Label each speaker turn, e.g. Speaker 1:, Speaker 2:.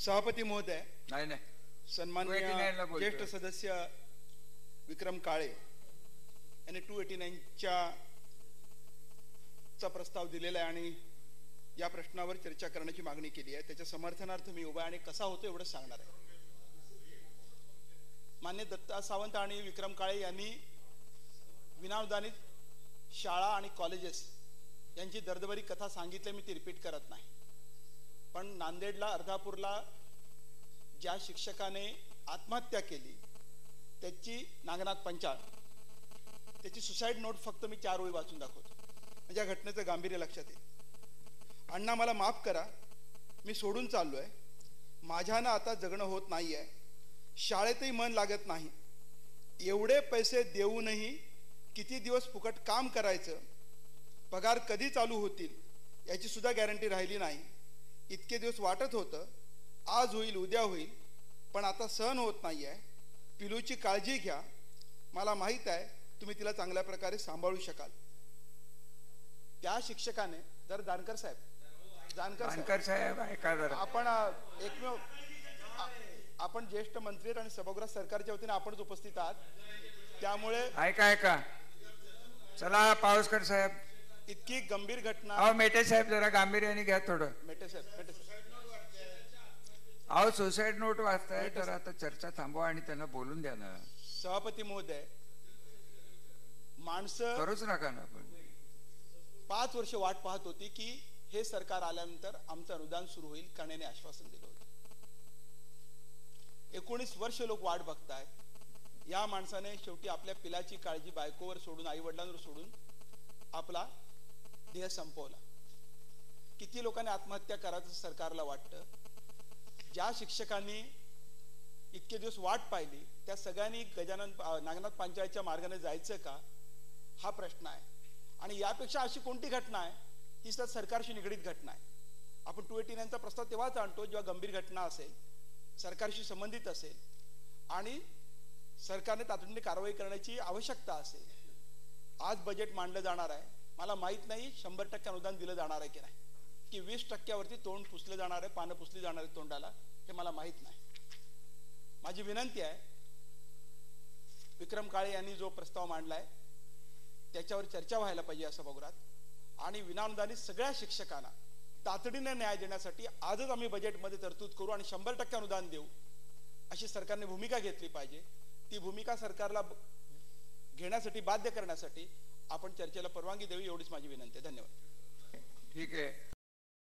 Speaker 1: सभापती महोदय,
Speaker 2: नाही नाही,
Speaker 1: सन्माननीय ज्येष्ठ सदस्य विक्रम काळे यांनी 289 चा प्रस्ताव दिलेला आहे आणि या प्रश्नावर चर्चा करण्याची मागणी केली आहे. त्याच्या समर्थनार्थ मी उभा आणि कसा होतो एवढं सांगणार आहे. मान्य दत्ता सावंत आणि विक्रम काळे यांनी विनाअनुदानित शाळा आणि कॉलेजेस यांची दर्दभरी कथा सांगितली, मी ती रिपीट करत नाही. पण नांदेडला अर्धापूरला ज्या शिक्षकाने आत्महत्या केली त्याची नागनाथ पंचाळ त्याची सुसाईड नोट फक्त मी 4 ओळी वाचून दाखवतो म्हणजे या घटनेचं गांभीर्य लक्षात येईल. अण्णा मला माफ करा, मी सोडून चाललोय. माझ्यानं आता जगणं होत नाही आहे. शाळेतही मन लागत नाही. एवढे पैसे देऊनही किती दिवस फुकट काम करायचं, पगार कधी चालू होतील याची सुद्धा गॅरंटी राहिली नाही. इतके दिवस वाटत होतं आज होईल उद्या होईल, पण आता सहन होत नाही आहे. पिलूची काळजी घ्या, मला माहीत आहे तुम्ही तिला चांगल्या प्रकारे सांभाळू शकाल. त्या शिक्षकाने जर जानकर साहेब
Speaker 2: ऐका जरा.
Speaker 1: आपण एकमेव आपण ज्येष्ठ मंत्री आणि सभागृह सरकारच्या वतीने आपणच उपस्थित आहात, त्यामुळे
Speaker 2: ऐका चला. पावसकर साहेब,
Speaker 1: इतकी गंभीर घटना.
Speaker 2: अहो मेटे साहेब जरा गांभीर्याने घ्या थोडं.
Speaker 1: मेटे साहेब
Speaker 2: अहो सुसाईड नोट वाचताय तर आता चर्चा थांबवा आणि त्यांना बोलून द्या ना.
Speaker 1: सभापती महोदय, माणसं
Speaker 2: करूच नका ना. पण
Speaker 1: 5 वर्ष वाट पाहत होती की हे सरकार आल्यानंतर आमचं अनुदान सुरू होईल, कण्याने आश्वासन दिलं होतं. 19 वर्ष लोक वाट बघतायत. या माणसाने शेवटी आपल्या पिलाची काळजी बायकोवर सोडून, आई वडिलांवर सोडून आपला ध्येय संपवला. किती लोकांनी आत्महत्या करायचं सरकारला वाटतं. ज्या शिक्षकांनी इतके दिवस वाट पाहिली त्या सगळ्यांनी नागनाथ पंचायतच्या मार्गाने जायचं का, हा प्रश्न आहे. आणि यापेक्षा अशी कोणती घटना आहे ही सुद्धा सरकारशी निगडीत घटना आहे. आपण 289 चा प्रस्ताव तेव्हाच आणतो जेव्हा गंभीर घटना असेल, सरकारशी संबंधित असेल आणि सरकारने तातडीने कारवाई करण्याची आवश्यकता असेल. आज बजेट मांडलं जाणार आहे. मला माहीत नाही 100% अनुदान दिलं जाणार आहे की नाही, की 20%वरती तोंड पुसलं जाणार आहे, पानं पुसली जाणार आहे तोंडाला, हे मला माहीत नाही. माझी विनंती आहे, विक्रम काळे यांनी जो प्रस्ताव मांडलाय त्याच्यावर चर्चा व्हायला पाहिजे या सभागृहात आणि विनाअनुदानित सगळ्या शिक्षकांना तातडीने न्याय देण्यासाठी आजच आम्ही बजेटमध्ये तरतूद करू आणि 100% अनुदान देऊ अशी सरकारने भूमिका घेतली पाहिजे. ती भूमिका सरकारला घेण्यासाठी, बाध्य करण्यासाठी आपण चर्चेला परवानगी देऊ, एवढीच माझी विनंती आहे. धन्यवाद.
Speaker 2: ठीक आहे.